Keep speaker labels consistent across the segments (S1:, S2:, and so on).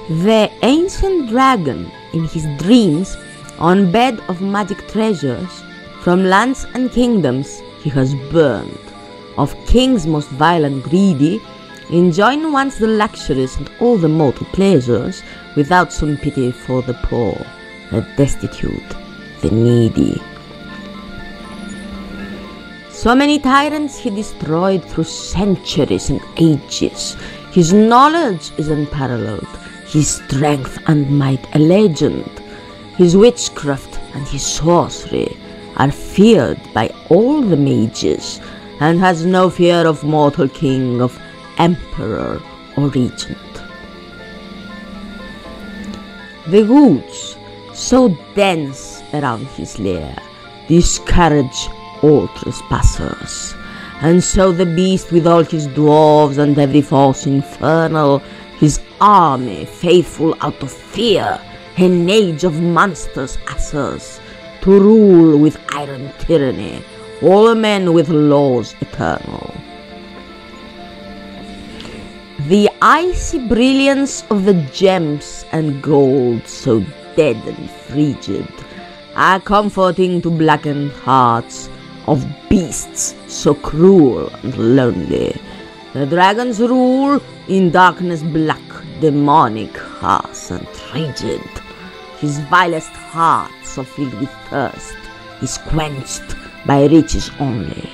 S1: The ancient dragon, in his dreams, on bed of magic treasures, from lands and kingdoms he has burned, of kings most vile and greedy, enjoying once the luxuries and all the mortal pleasures, without some pity for the poor, the destitute, the needy. So many tyrants he destroyed through centuries and ages. His knowledge is unparalleled, his strength and might a legend. His witchcraft and his sorcery are feared by all the mages, and has no fear of mortal king, of emperor or regent. The woods, so dense around his lair, discourage all trespassers, and so the beast with all his dwarves and every force infernal, his army faithful out of fear, an age of monsters ushers, to rule with iron tyranny all men with laws eternal. The icy brilliance of the gems and gold, so dead and frigid, are comforting to blackened hearts of beasts so cruel and lonely. The dragons rule in darkness black, demonic, harsh and frigid. His vilest heart, so filled with thirst, is quenched by riches only.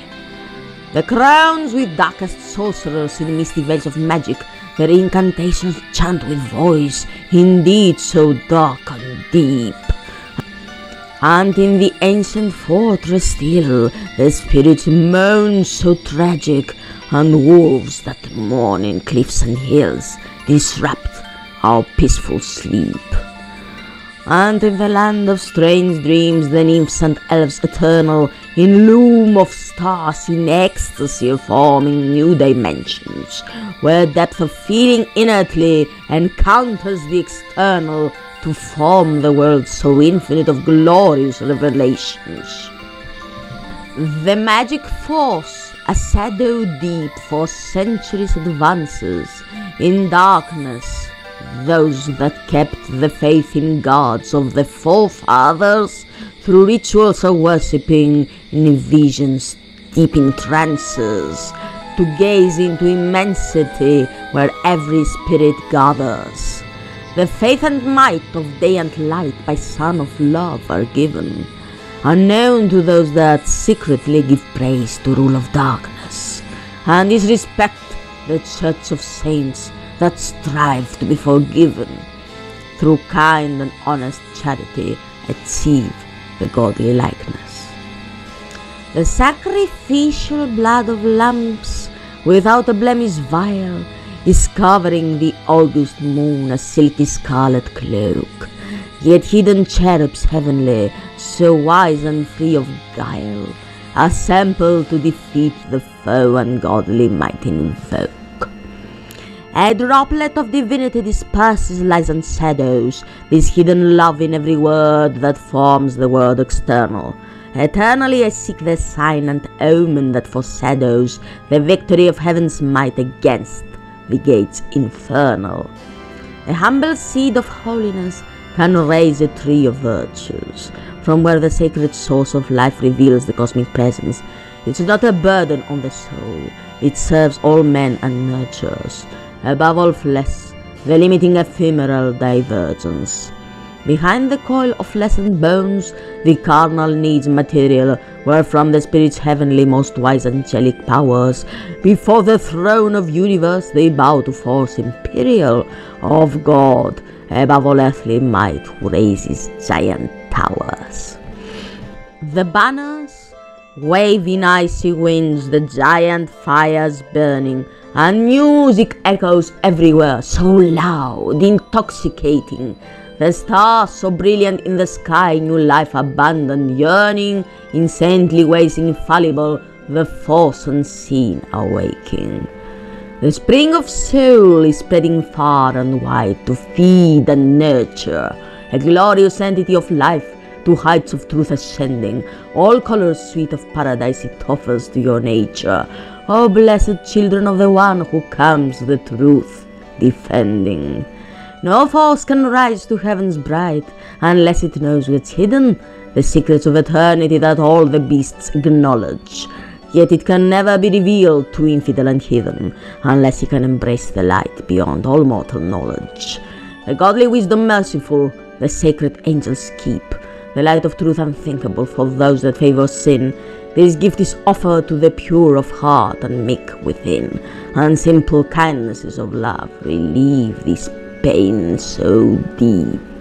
S1: The crowns with darkest sorcerers in misty veils of magic, their incantations chant with voice, indeed so dark and deep. And in the ancient fortress still, the spirits moan so tragic, and wolves that mourn in cliffs and hills disrupt our peaceful sleep. And in the land of strange dreams, the nymphs and elves eternal, in loom of stars, in ecstasy of forming new dimensions, where depth of feeling inertly encounters the external, to form the world so infinite of glorious revelations. The magic force, a shadow deep for centuries advances, in darkness, those that kept the faith in gods of the forefathers, through rituals of worshipping, in visions deep in trances, to gaze into immensity where every spirit gathers. The faith and might of day and light by Son of Love are given, unknown to those that secretly give praise to rule of darkness, and is respect the church of saints that strive to be forgiven, through kind and honest charity achieve the godly likeness. The sacrificial blood of lambs without a blemish vile is covering the August moon a silky scarlet cloak, yet hidden cherubs heavenly, so wise and free of guile, assemble to defeat the foe ungodly might invoke. A droplet of divinity disperses lies and shadows, this hidden love in every word that forms the word external. Eternally I seek the sign and omen that foreshadows the victory of heaven's might against the gates infernal. A humble seed of holiness can raise a tree of virtues, from where the sacred source of life reveals the cosmic presence. It's not a burden on the soul, it serves all men and nurtures, above all flesh, the limiting ephemeral divergence. Behind the coil of flesh and bones, the carnal needs material, wherefrom the spirit's heavenly most wise angelic powers, before the throne of universe they bow to force imperial of God, above all earthly might, who raises giant towers. The banners wave in icy winds, the giant fires burning, and music echoes everywhere, so loud, intoxicating. The stars so brilliant in the sky, new life abundant, yearning, in saintly ways infallible, the force unseen awaking. The spring of soul is spreading far and wide to feed and nurture, a glorious entity of life, to heights of truth ascending, all colors sweet of paradise it offers to your nature. O blessed children of the one who comes the truth defending. No force can rise to heaven's bright unless it knows what's hidden, the secrets of eternity that all the beasts acknowledge. Yet it can never be revealed to infidel and heathen unless he can embrace the light beyond all mortal knowledge. The godly wisdom merciful, the sacred angels keep, the light of truth unthinkable for those that favor sin. This gift is offered to the pure of heart and meek within, and simple kindnesses of love relieve this pain so deep.